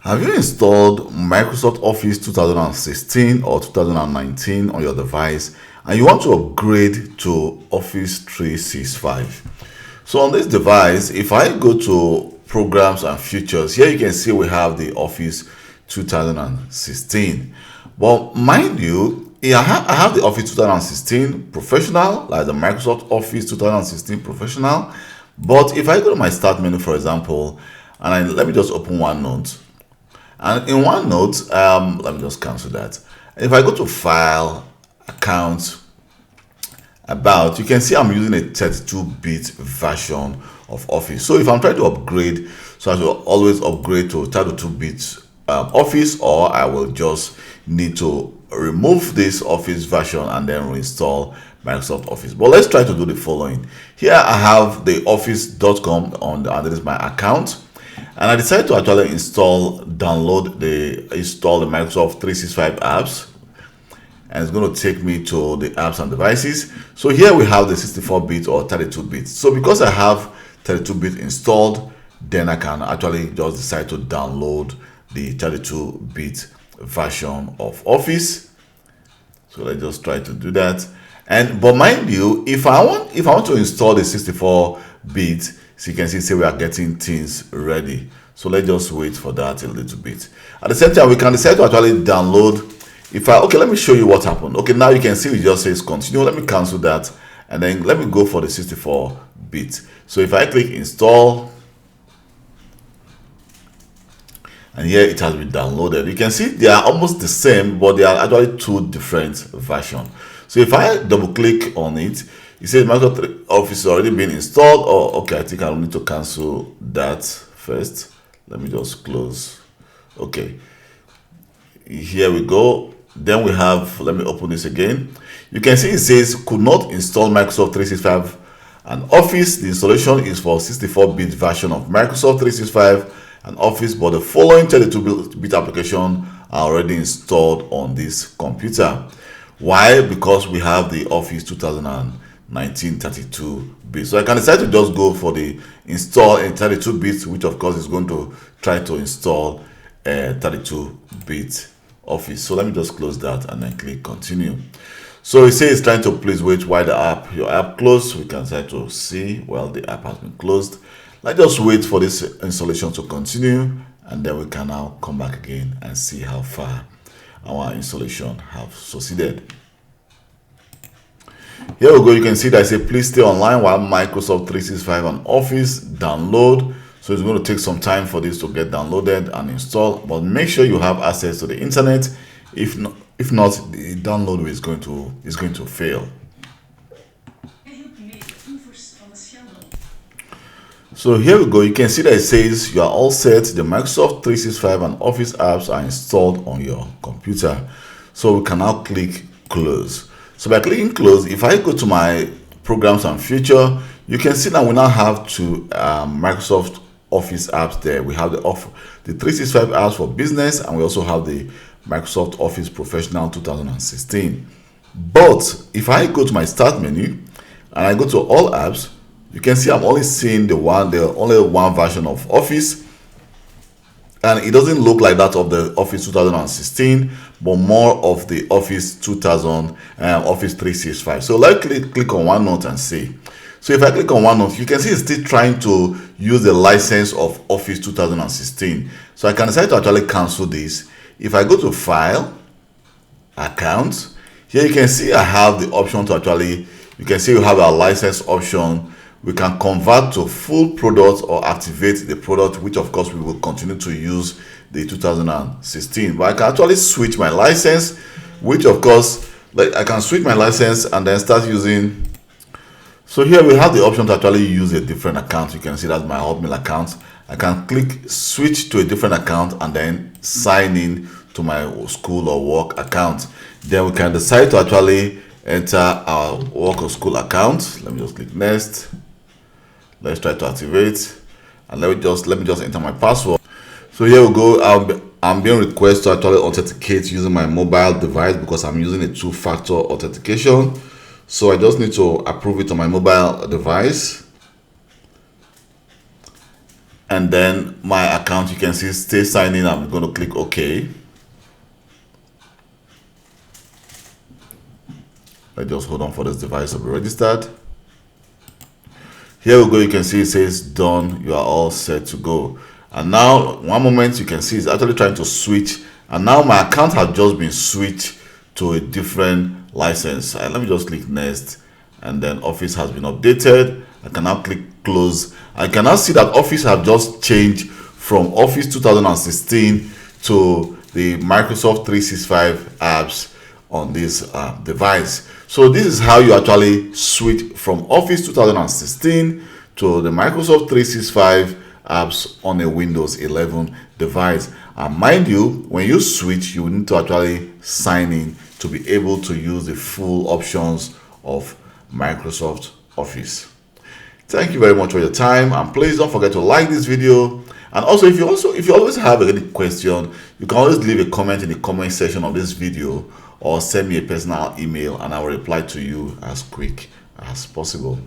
Have you installed Microsoft Office 2016 or 2019 on your device and you want to upgrade to Office 365? So on this device, if I go to Programs and Features, here you can see we have the Office 2016. But mind you, I have the Office 2016 Professional, like the Microsoft Office 2016 Professional. But if I go to my Start menu, for example, and let me just open OneNote. And in OneNote, let me just cancel that. If I go to File, Account, About, you can see I'm using a 32-bit version of Office. So if I'm trying to upgrade, so I should always upgrade to 32-bit Office, or I will just need to remove this Office version and then reinstall Microsoft Office. But let's try to do the following. Here I have the office.com and this is my account. And I decided to actually download the Microsoft 365 apps. And it's going to take me to the apps and devices. So here we have the 64-bit or 32-bit. So because I have 32-bit installed, then I can actually just decide to download the 32-bit version of Office. So let's just try to do that. But mind you, if I want to install the 64-bit, so you can see we are getting things ready. So let's just wait for that a little bit. At the same time, we can decide to actually download. Okay, let me show you what happened. Okay, now you can see it just says continue. Let me cancel that, and then let me go for the 64-bit. So if I click install, and here it has been downloaded. You can see they are almost the same, but they are actually two different versions. So if I double click on it, it says Microsoft Office has already been installed. Oh, okay, I think I'll need to cancel that first. Let me just close. Okay, here we go. Then we have, let me open this again. You can see it says could not install Microsoft 365 and Office. The installation is for 64-bit version of Microsoft 365 and Office, but the following 32-bit application are already installed on this computer. Why? Because we have the Office 2019 32-bit. So I can decide to just go for the install in 32-bit, which of course is going to try to install a 32-bit Office. So let me just close that and then click continue. So it says it's trying to please wait while your app closed. We can try to see, well, the app has been closed. Let's just wait for this installation to continue, and then we can now come back again and see how far our installation have succeeded. Here we go. You can see that I say please stay online while Microsoft 365 and Office download. So it's going to take some time for this to get downloaded and installed, but make sure you have access to the internet. If not, the download is going to fail. So here we go. You can see that it says you are all set. The Microsoft 365 and Office apps are installed on your computer. So we can now click close. So by clicking close, if I go to my programs and feature, you can see that we now have two Microsoft Office apps there. We have the 365 apps for business, and we also have the Microsoft Office Professional 2016. But if I go to my start menu and I go to all apps, you can see I'm only seeing only one version of Office, and it doesn't look like that of the Office 2016, but more of the Office 365. So let's click on OneNote and see. So if I click on OneNote, you can see it's still trying to use the license of Office 2016. So I can decide to actually cancel this. If I go to File, Account, here you can see I have the option to actually, you can see you have a license option. We can convert to full product or activate the product, which of course we will continue to use the 2016. But I can actually switch my license, which of course, like I can switch my license and then start using. So here we have the option to actually use a different account. You can see that's my Hotmail account. I can click switch to a different account and then sign in to my school or work account. Then we can decide to actually enter our work or school account. Let me just click next. Let's try to activate, and let me just enter my password. So here we go. I'm being requested to actually authenticate using my mobile device because I'm using a two-factor authentication. So I just need to approve it on my mobile device. and then my account, you can see stay signed in. I'm going to click OK. Let's just hold on for this device to be registered. Here we go. You can see it says done. You are all set to go. And now one moment, you can see it's actually trying to switch, and now my account has just been switched to a different license. And let me just click next, and then Office has been updated. I can now click close. I can now see that Office have just changed from Office 2016 to the Microsoft 365 apps on this device. So this is how you actually switch from Office 2016 to the Microsoft 365 apps on a Windows 11 device. And mind you, when you switch, you need to actually sign in to be able to use the full options of Microsoft Office. Thank you very much for your time, and please don't forget to like this video. And also, if you always have any question, you can always leave a comment in the comment section of this video, or send me a personal email and I will reply to you as quick as possible.